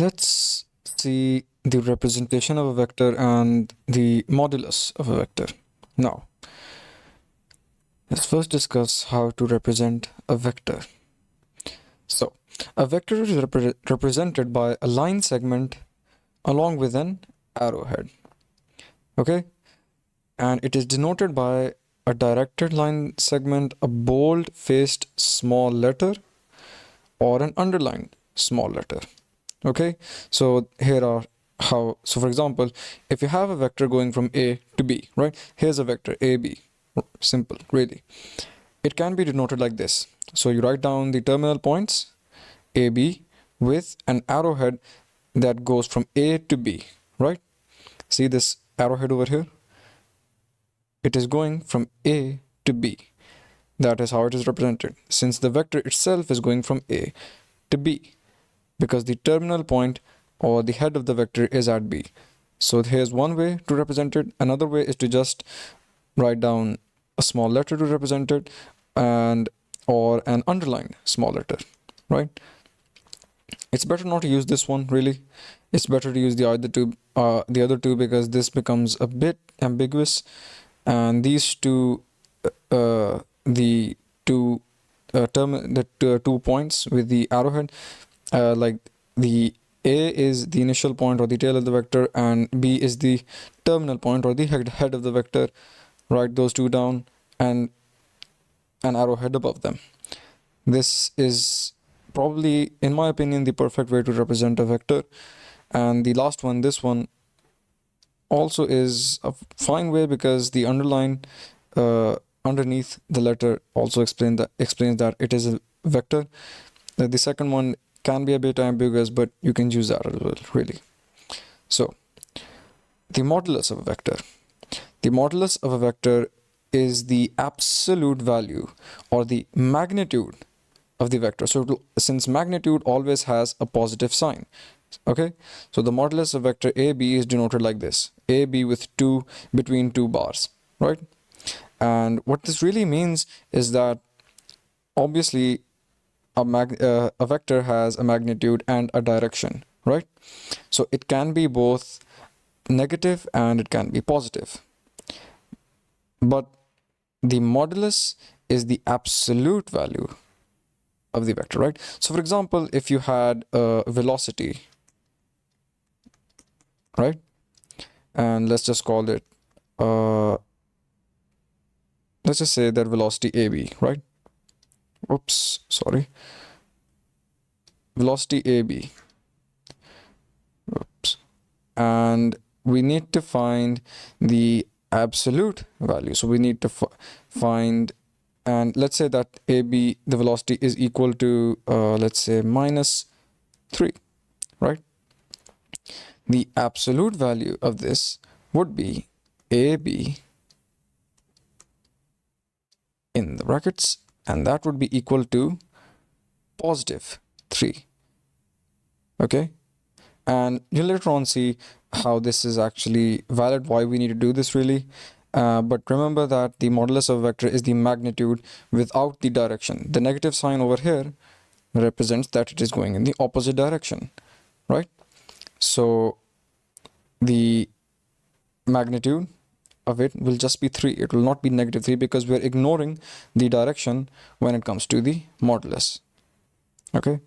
Let's see the representation of a vector and the modulus of a vector. Now, let's first discuss how to represent a vector. So, a vector is represented by a line segment along with an arrowhead. Okay? And it is denoted by a directed line segment, a bold-faced small letter, or an underlined small letter. Okay, so here are how. So for example, if you have a vector going from A to B, right? Here's a vector AB. Simple, really. It can be denoted like this. So you write down the terminal points AB with an arrowhead that goes from A to B, right? See this arrowhead over here? It is going from A to B. That is how it is represented, since the vector itself is going from A to B, because the terminal point or the head of the vector is at B. So here's one way to represent it. Another way is to just write down a small letter to represent it, and or an underlined small letter, right? It's better not to use this one, really. It's better to use the other two, because this becomes a bit ambiguous, and these two the two two points with the arrowhead, like the A is the initial point or the tail of the vector, and B is the terminal point or the head of the vector. Write those two down and an arrowhead above them. This is probably, in my opinion, the perfect way to represent a vector. And the last one, this one, also is a fine way, because the underline underneath the letter also explains that it is a vector. The second one can be a bit ambiguous, but you can use that as well, really. So, the modulus of a vector. The modulus of a vector is the absolute value or the magnitude of the vector. So, since magnitude always has a positive sign, okay? So, the modulus of vector AB is denoted like this: AB with between two bars, right? And what this really means is that obviously a vector has a magnitude and a direction, right? So it can be both negative and it can be positive. But the modulus is the absolute value of the vector, right? So for example, if you had a velocity, right? And let's just call it, let's just say that velocity AB, right? Oops, sorry. Velocity AB. Oops. And we need to find the absolute value. So we need to find, and let's say that AB, the velocity, is equal to, let's say, -3, right? The absolute value of this would be AB in the brackets, and that would be equal to +3. Okay, and you'll later on see how this is actually valid, why we need to do this, really. But remember that the modulus of a vector is the magnitude without the direction. The negative sign over here represents that it is going in the opposite direction, right? So the magnitude of it will just be 3. It will not be -3, because we're ignoring the direction when it comes to the modulus. Okay.